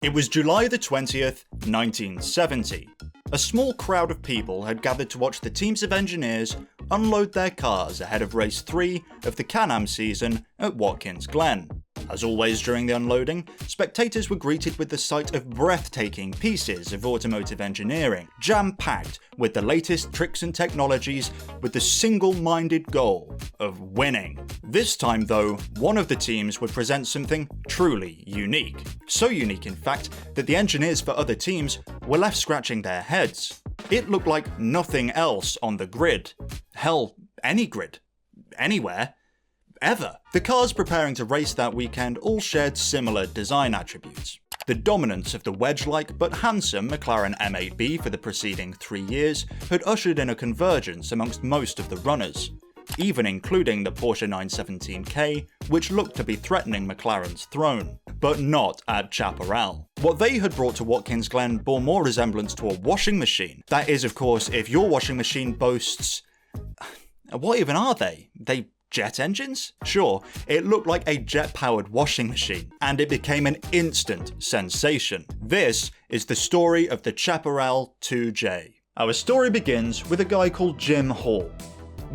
It was July the 20th, 1970. A small crowd of people had gathered to watch the teams of engineers unload their cars ahead of race 3 of the Can-Am season at Watkins Glen. As always during the unloading, spectators were greeted with the sight of breathtaking pieces of automotive engineering, jam-packed with the latest tricks and technologies with the single-minded goal of winning. This time though, one of the teams would present something truly unique. So unique in fact, that the engineers for other teams were left scratching their heads. It looked like nothing else on the grid. Hell, any grid. Anywhere. Ever. The cars preparing to race that weekend all shared similar design attributes. The dominance of the wedge-like but handsome McLaren M8B for the preceding 3 years had ushered in a convergence amongst most of the runners, even including the Porsche 917K, which looked to be threatening McLaren's throne. But not at Chaparral. What they had brought to Watkins Glen bore more resemblance to a washing machine. That is, of course, if your washing machine boasts... What even are they? They jet engines? Sure, it looked like a jet-powered washing machine, and it became an instant sensation. This is the story of the Chaparral 2J. Our story begins with a guy called Jim Hall.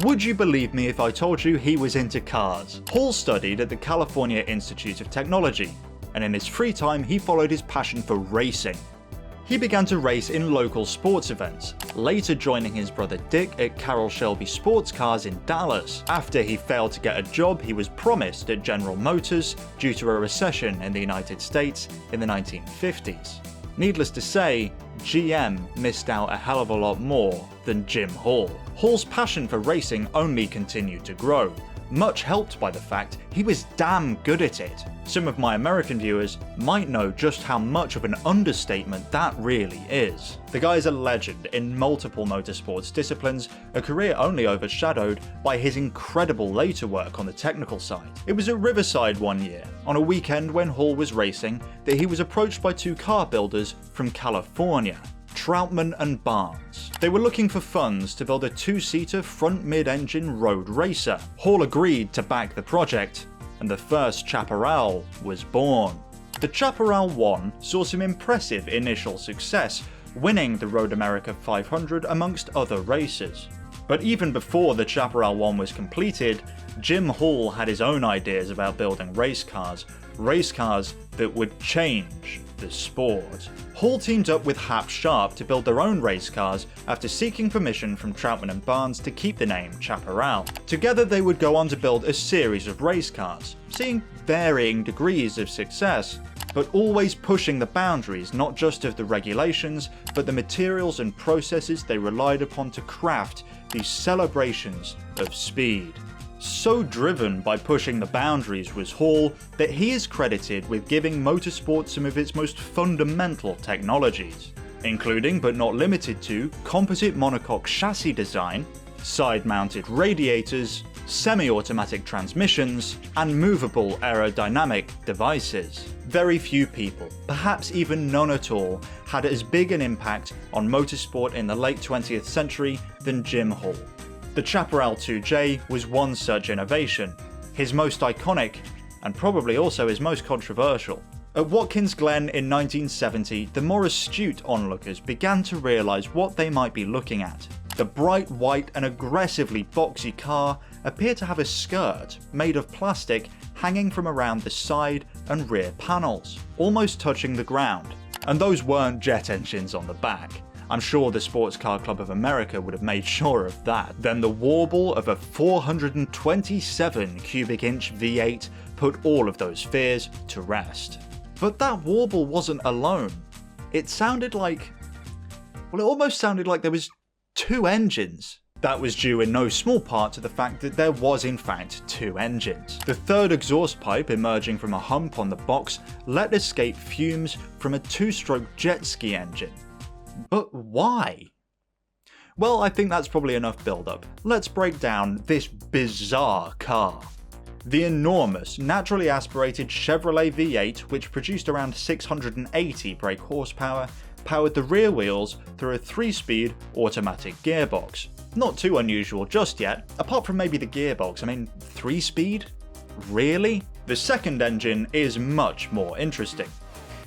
Would you believe me if I told you he was into cars? Hall studied at the California Institute of Technology, and in his free time he followed his passion for racing. He began to race in local sports events, later joining his brother Dick at Carroll Shelby Sports Cars in Dallas. After he failed to get a job he was promised at General Motors due to a recession in the United States in the 1950s. Needless to say, GM missed out a hell of a lot more than Jim Hall. Hall's passion for racing only continued to grow, much helped by the fact he was damn good at it. Some of my American viewers might know just how much of an understatement that really is. The guy's a legend in multiple motorsports disciplines, a career only overshadowed by his incredible later work on the technical side. It was at Riverside one year, on a weekend when Hall was racing, that he was approached by two car builders from California, Troutman and Barnes. They were looking for funds to build a two-seater front mid-engine road racer. Hall agreed to back the project, and the first Chaparral was born. The Chaparral 1 saw some impressive initial success, winning the Road America 500 amongst other races. But even before the Chaparral 1 was completed, Jim Hall had his own ideas about building race cars that would change the sport. Hall teamed up with Hap Sharp to build their own race cars after seeking permission from Troutman and Barnes to keep the name Chaparral. Together they would go on to build a series of race cars, seeing varying degrees of success, but always pushing the boundaries not just of the regulations, but the materials and processes they relied upon to craft these celebrations of speed. So driven by pushing the boundaries was Hall that he is credited with giving motorsport some of its most fundamental technologies, including but not limited to composite monocoque chassis design, side-mounted radiators, semi-automatic transmissions, and movable aerodynamic devices. Very few people, perhaps even none at all, had as big an impact on motorsport in the late 20th century than Jim Hall. The Chaparral 2J was one such innovation, his most iconic, and probably also his most controversial. At Watkins Glen in 1970, the more astute onlookers began to realise what they might be looking at. The bright white and aggressively boxy car appeared to have a skirt made of plastic hanging from around the side and rear panels, almost touching the ground. And those weren't jet engines on the back. I'm sure the Sports Car Club of America would have made sure of that. Then the warble of a 427 cubic inch V8 put all of those fears to rest. But that warble wasn't alone. It sounded like... well, it almost sounded like there was two engines. That was due in no small part to the fact that there was in fact two engines. The third exhaust pipe emerging from a hump on the box let escape fumes from a two-stroke jet ski engine. But why? Well, I think that's probably enough build-up. Let's break down this bizarre car. The enormous, naturally aspirated Chevrolet V8, which produced around 680 brake horsepower, powered the rear wheels through a 3-speed automatic gearbox. Not too unusual just yet, apart from maybe the gearbox. I mean, 3-speed? Really? The second engine is much more interesting.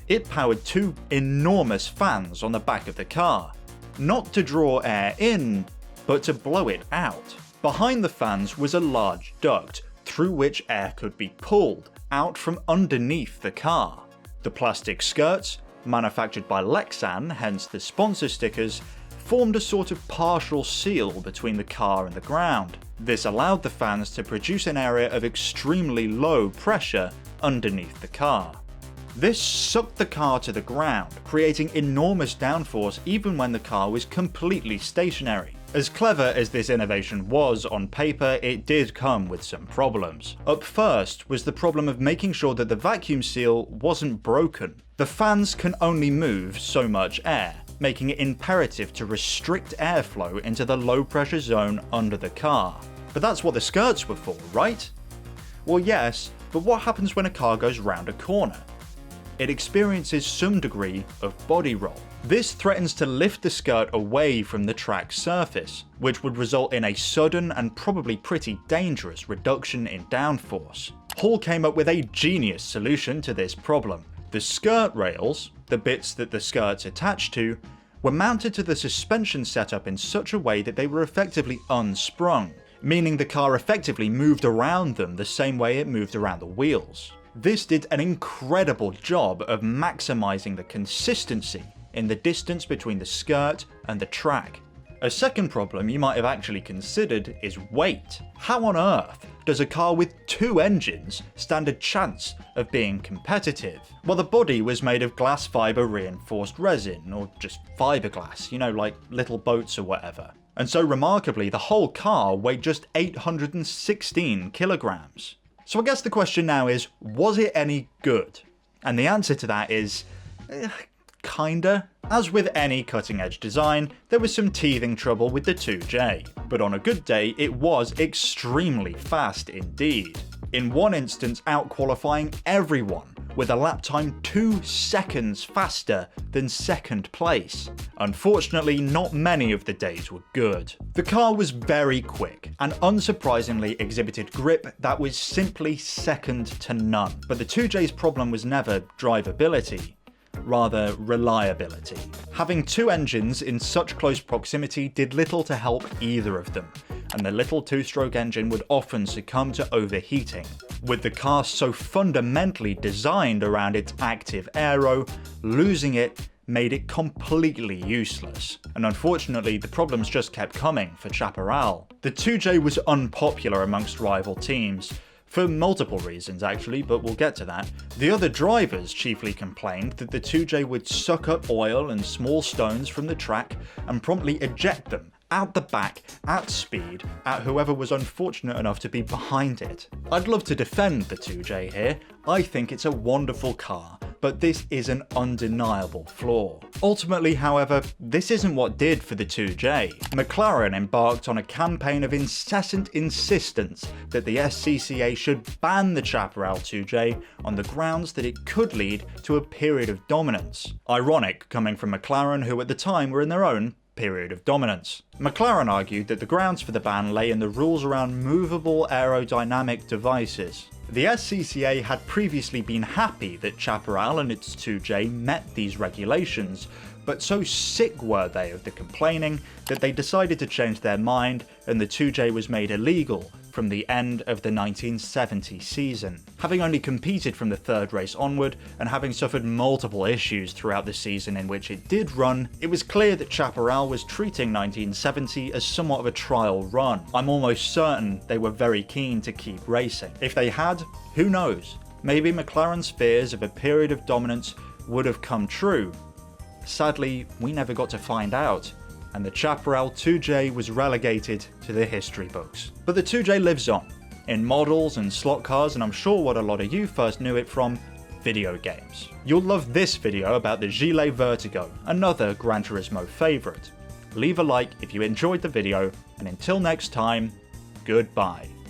It powered two enormous fans on the back of the car, not to draw air in, but to blow it out. Behind the fans was a large duct through which air could be pulled out from underneath the car. The plastic skirts, manufactured by Lexan, hence the sponsor stickers, formed a sort of partial seal between the car and the ground. This allowed the fans to produce an area of extremely low pressure underneath the car. This sucked the car to the ground, creating enormous downforce even when the car was completely stationary. As clever as this innovation was on paper, it did come with some problems. Up first was the problem of making sure that the vacuum seal wasn't broken. The fans can only move so much air, making it imperative to restrict airflow into the low pressure zone under the car. But that's what the skirts were for, right? Well, yes, but what happens when a car goes round a corner? It experiences some degree of body roll. This threatens to lift the skirt away from the track's surface, which would result in a sudden and probably pretty dangerous reduction in downforce. Hall came up with a genius solution to this problem. The skirt rails, the bits that the skirts attach to, were mounted to the suspension setup in such a way that they were effectively unsprung, meaning the car effectively moved around them the same way it moved around the wheels. This did an incredible job of maximizing the consistency in the distance between the skirt and the track. A second problem you might have actually considered is weight. How on earth does a car with two engines stand a chance of being competitive? Well, the body was made of glass fiber reinforced resin, or just fiberglass, you know, like little boats or whatever. And so remarkably, the whole car weighed just 816 kilograms. So I guess the question now is, was it any good? And the answer to that is, kinda. As with any cutting edge design, there was some teething trouble with the 2J, but on a good day it was extremely fast indeed. In one instance out-qualifying everyone, with a lap time 2 seconds faster than second place. Unfortunately, not many of the days were good. The car was very quick, and unsurprisingly exhibited grip that was simply second to none. But the 2J's problem was never drivability, rather reliability. Having two engines in such close proximity did little to help either of them, and the little two-stroke engine would often succumb to overheating. With the car so fundamentally designed around its active aero, losing it made it completely useless. And unfortunately, the problems just kept coming for Chaparral. The 2J was unpopular amongst rival teams, for multiple reasons actually, but we'll get to that. The other drivers chiefly complained that the 2J would suck up oil and small stones from the track and promptly eject them out the back at speed at whoever was unfortunate enough to be behind it. I'd love to defend the 2J here. I think it's a wonderful car, but this is an undeniable flaw. Ultimately, however, this isn't what did for the 2J. McLaren embarked on a campaign of incessant insistence that the SCCA should ban the Chaparral 2J on the grounds that it could lead to a period of dominance. Ironic, coming from McLaren, who at the time were in their own period of dominance. McLaren argued that the grounds for the ban lay in the rules around movable aerodynamic devices. The SCCA had previously been happy that Chaparral and its 2J met these regulations, but so sick were they of the complaining that they decided to change their mind, and the 2J was made illegal from the end of the 1970 season. Having only competed from the third race onward, and having suffered multiple issues throughout the season in which it did run, it was clear that Chaparral was treating 1970 as somewhat of a trial run. I'm almost certain they were very keen to keep racing. If they had, who knows? Maybe McLaren's fears of a period of dominance would have come true. Sadly, we never got to find out, and the Chaparral 2J was relegated to the history books. But the 2J lives on, in models and slot cars, and I'm sure what a lot of you first knew it from: video games. You'll love this video about the Gilet Vertigo, another Gran Turismo favourite. Leave a like if you enjoyed the video, and until next time, goodbye.